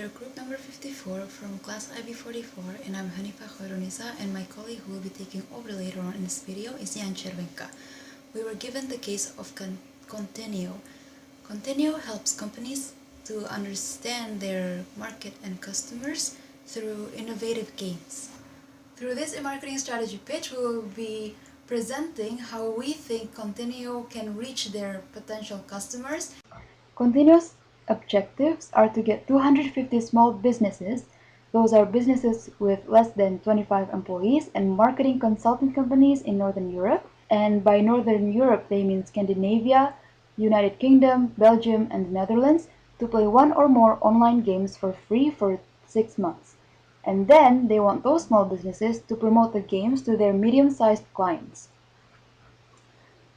are group number 54 from class IB44, and I'm Hanifa Khairunisa, and my colleague who will be taking over later on in this video is Jan Chervenka. We were given the case of Contineo. Contineo helps companies to understand their market and customers through innovative games. Through this Emarketing strategy pitch, we will be presenting how we think Contineo can reach their potential customers. Continuous objectives are to get 250 small businesses, those are businesses with less than 25 employees, and marketing consulting companies in Northern Europe. And by Northern Europe, they mean Scandinavia, United Kingdom, Belgium, and the Netherlands, to play one or more online games for free for 6 months. And then they want those small businesses to promote the games to their medium-sized clients.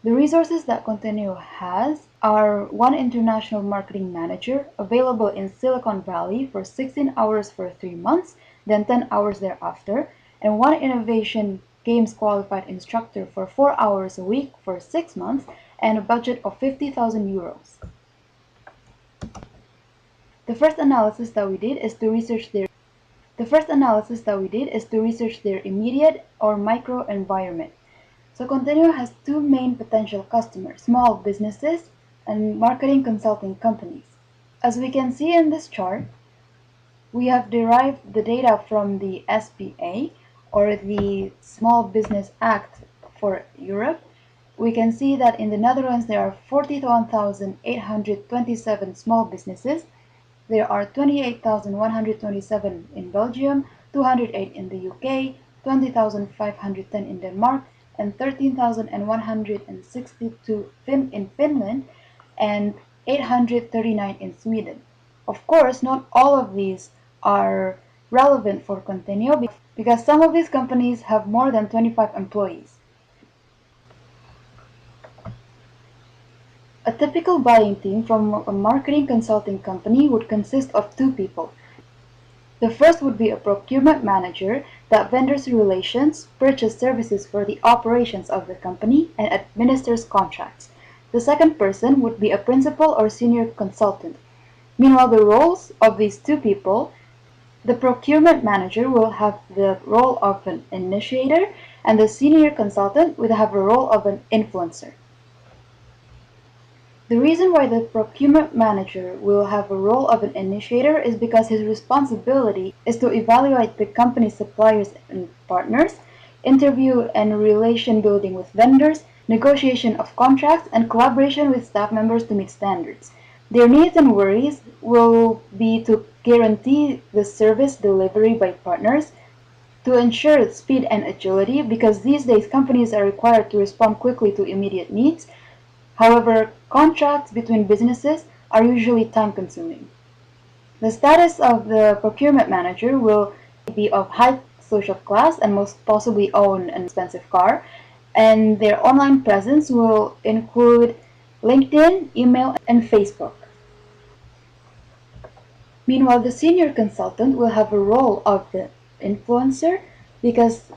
The resources that Contineo has are one international marketing manager available in Silicon Valley for 16 hours for 3 months, then 10 hours thereafter, and one innovation games qualified instructor for 4 hours a week for 6 months, and a budget of 50,000 euros. The first analysis that we did is to research their immediate or micro environment. So Contineo has two main potential customers, small businesses and marketing consulting companies. As we can see in this chart, we have derived the data from the SBA, or the Small Business Act for Europe. We can see that in the Netherlands there are 41,827 small businesses. There are 28,127 in Belgium, 208 in the UK, 20,510 in Denmark, and 13,162 in Finland, and 839 in Sweden. Of course, not all of these are relevant for Contineo because some of these companies have more than 25 employees. A typical buying team from a marketing consulting company would consist of 2 people. The first would be a procurement manager that vendors relations, purchase services for the operations of the company, and administers contracts. The second person would be a principal or senior consultant. Meanwhile, the roles of these 2 people, the procurement manager will have the role of an initiator, and the senior consultant will have the role of an influencer. The reason why the procurement manager will have a role of an initiator is because his responsibility is to evaluate the company's suppliers and partners, interview and relation building with vendors, negotiation of contracts, and collaboration with staff members to meet standards. Their needs and worries will be to guarantee the service delivery by partners, to ensure speed and agility, because these days companies are required to respond quickly to immediate needs. However, contracts between businesses are usually time-consuming. The status of the procurement manager will be of high social class and most possibly own an expensive car, and their online presence will include LinkedIn, email, and Facebook. Meanwhile, the senior consultant will have a role of the influencer because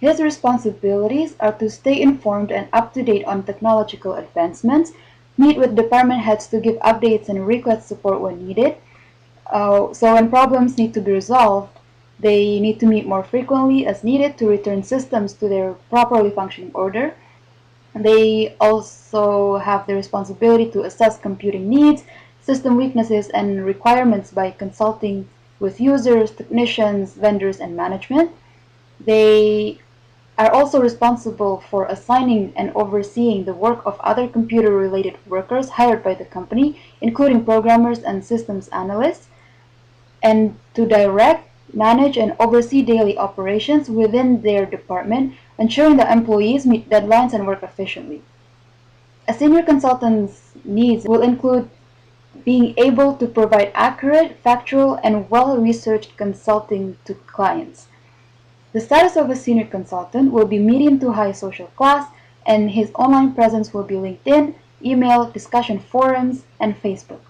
his responsibilities are to stay informed and up-to-date on technological advancements, meet with department heads to give updates and request support when needed. So when problems need to be resolved, they need to meet more frequently as needed to return systems to their properly functioning order. They also have the responsibility to assess computing needs, system weaknesses, and requirements by consulting with users, technicians, vendors, and management. They are also responsible for assigning and overseeing the work of other computer-related workers hired by the company, including programmers and systems analysts, and to direct, manage, and oversee daily operations within their department, ensuring that employees meet deadlines and work efficiently. A senior consultant's needs will include being able to provide accurate, factual, and well-researched consulting to clients. The status of a senior consultant will be medium to high social class, and his online presence will be LinkedIn, email, discussion forums, and Facebook.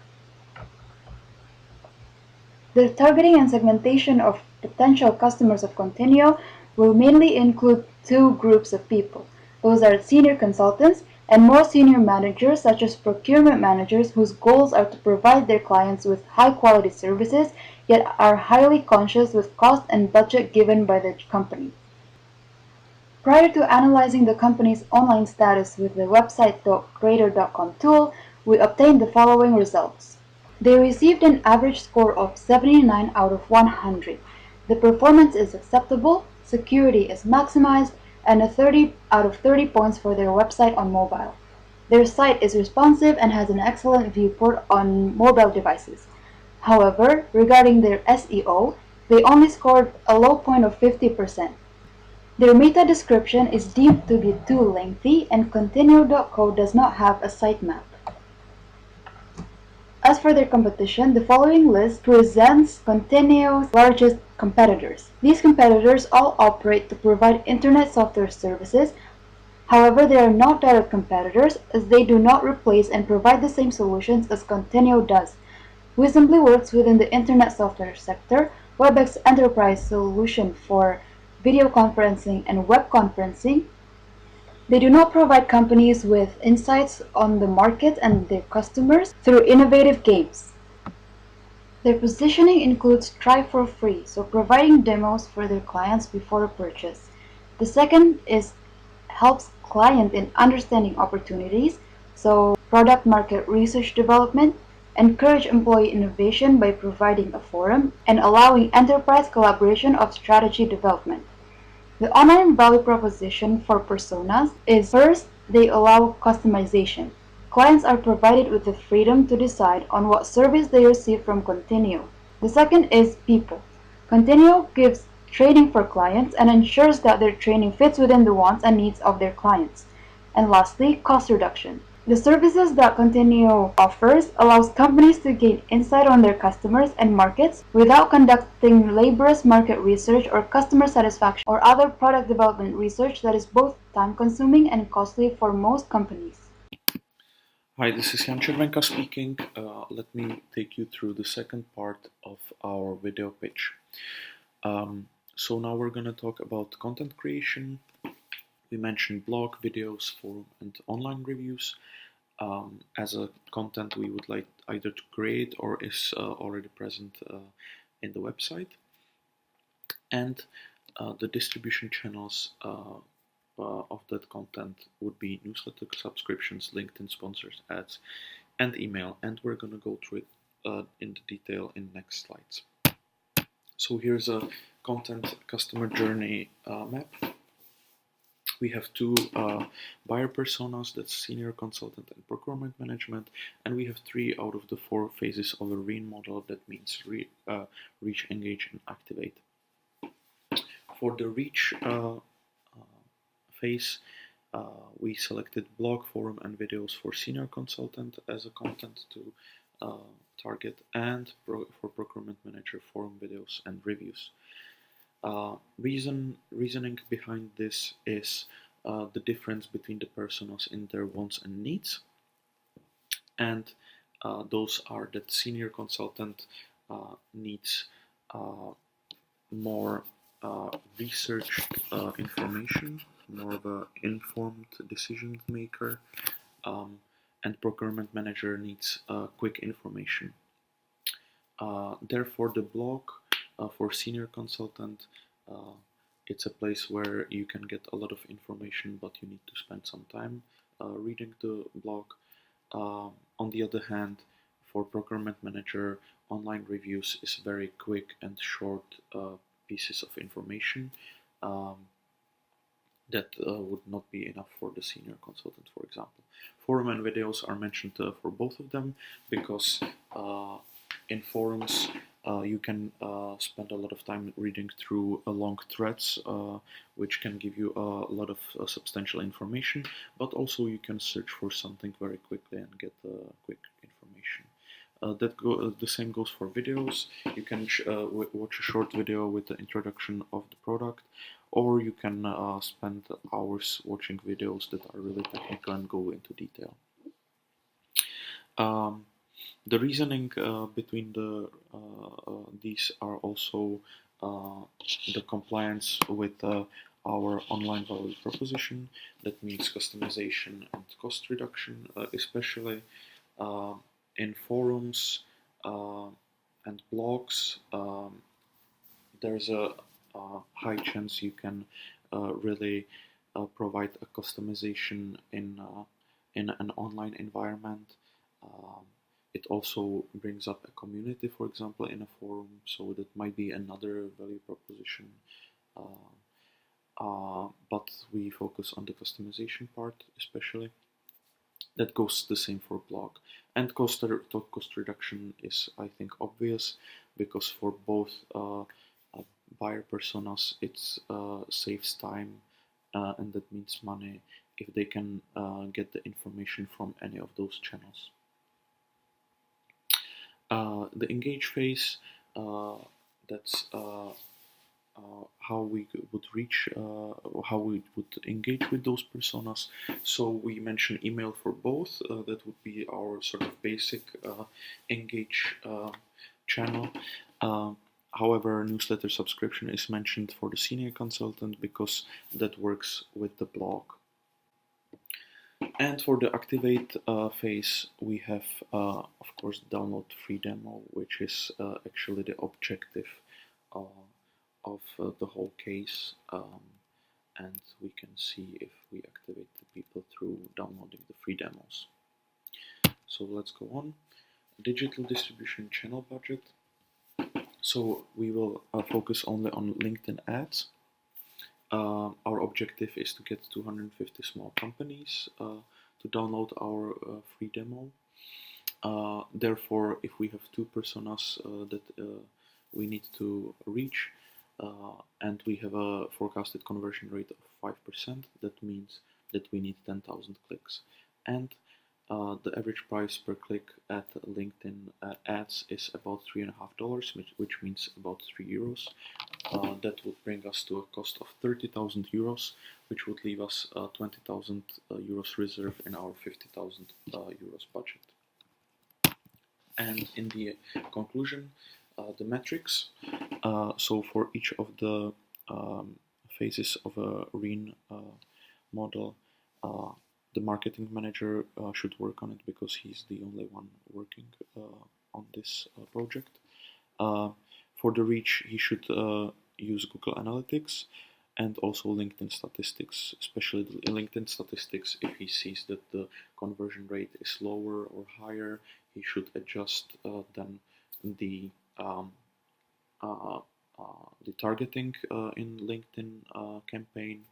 The targeting and segmentation of potential customers of Contineo will mainly include 2 groups of people. Those are senior consultants and more senior managers, such as procurement managers, whose goals are to provide their clients with high-quality services, yet are highly conscious with cost and budget given by the company. Prior to analyzing the company's online status with the website.creator.com tool, we obtained the following results. They received an average score of 79 out of 100. The performance is acceptable, security is maximized, and a 30 out of 30 points for their website on mobile. Their site is responsive and has an excellent viewport on mobile devices. However, regarding their SEO, they only scored a low point of 50%. Their meta description is deemed to be too lengthy, and Continue.co does not have a sitemap. As for their competition, the following list presents Continuo's largest competitors. These competitors all operate to provide internet software services. However, they are not direct competitors, as they do not replace and provide the same solutions as Continuo does. We simply works within the internet software sector. Webex Enterprise solution for video conferencing and web conferencing. They do not provide companies with insights on the market and their customers through innovative games. Their positioning includes try for free, so providing demos for their clients before purchase. The second is helps client in understanding opportunities, so product market research development, encourage employee innovation by providing a forum, and allowing enterprise collaboration of strategy development. The online value proposition for personas is first, they allow customization. Clients are provided with the freedom to decide on what service they receive from Continuo. The second is people. Continuo gives training for clients and ensures that their training fits within the wants and needs of their clients. And lastly, cost reduction. The services that Continuo offers allows companies to gain insight on their customers and markets without conducting laborious market research or customer satisfaction or other product development research that is both time-consuming and costly for most companies. Hi, this is Jan Červenka speaking. Let me take you through the second part of our video pitch. So now we're going to talk about content creation. We mentioned blog, videos, forum, and online reviews as a content we would like either to create or is already present in the website. And the distribution channels of that content would be newsletter subscriptions, LinkedIn sponsors, ads, and email. And we're going to go through it in detail in next slides. So here's a content customer journey map. We have two buyer personas, that's senior consultant and procurement management, and we have 3 out of the 4 phases of a REEN model. That means reach, engage, and activate. For the reach phase, we selected blog, forum, and videos for senior consultant as a content to target, and for procurement manager, forum, videos, and reviews. Reasoning behind this is the difference between the personas in their wants and needs, and those are that senior consultant needs more researched information, more of an informed decision maker, and procurement manager needs quick information. Therefore, the blog for senior consultant, it's a place where you can get a lot of information, but you need to spend some time reading the blog. On the other hand, for procurement manager, online reviews is very quick and short pieces of information that would not be enough for the senior consultant, for example. Forum and videos are mentioned for both of them because in forums you can spend a lot of time reading through long threads, which can give you a lot of substantial information, but also you can search for something very quickly and get quick information. The same goes for videos. You can watch a short video with the introduction of the product, or you can spend hours watching videos that are really technical and go into detail. The reasoning between these are also the compliance with our online value proposition. That means customization and cost reduction, especially in forums and blogs. There's a high chance you can really provide a customization in an online environment. Um, it also brings up a community, for example, in a forum, so that might be another value proposition. But we focus on the customization part, especially. That goes the same for blog. And cost reduction is, I think, obvious, because for both buyer personas, it saves time, and that means money if they can get the information from any of those channels. The engage phase, that's how we would reach, how we would engage with those personas. So we mentioned email for both. That would be our sort of basic engage channel. However, newsletter subscription is mentioned for the senior consultant because that works with the blog. And for the activate phase, we have, of course, download free demo, which is actually the objective of the whole case. And we can see if we activate the people through downloading the free demos. So let's go on. Digital distribution channel budget. So we will focus only on LinkedIn ads. Our objective is to get 250 small companies to download our free demo. Therefore, if we have two personas that we need to reach, and we have a forecasted conversion rate of 5%, that means that we need 10,000 clicks. And the average price per click at LinkedIn ads is about $3.50, which means about €3. That would bring us to a cost of 30,000 euros, which would leave us 20,000 euros reserve in our 50,000 euros budget. And in the conclusion, the metrics. So for each of the phases of a REAN model, the marketing manager should work on it because he's the only one working on this project. For the reach, he should use Google Analytics and also LinkedIn statistics, especially the LinkedIn statistics. If he sees that the conversion rate is lower or higher, he should adjust then the targeting in LinkedIn campaign.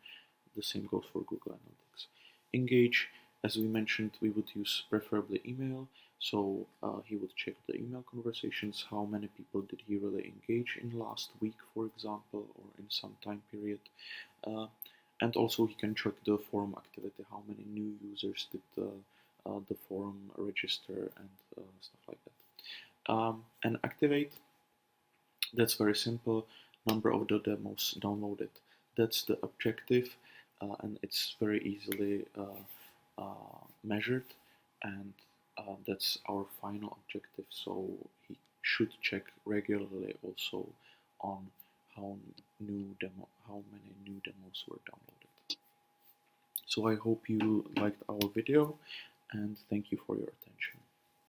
The same goes for Google Analytics. Engage, as we mentioned, we would use preferably email. So he would check the email conversations, how many people did he really engage in last week, for example, or in some time period. And also he can check the forum activity, how many new users did the forum register, and stuff like that. And activate, that's very simple, number of the demos downloaded. That's the objective, and it's very easily measured, and that's our final objective. So he should check regularly also on how many new demos were downloaded. So I hope you liked our video, and thank you for your attention.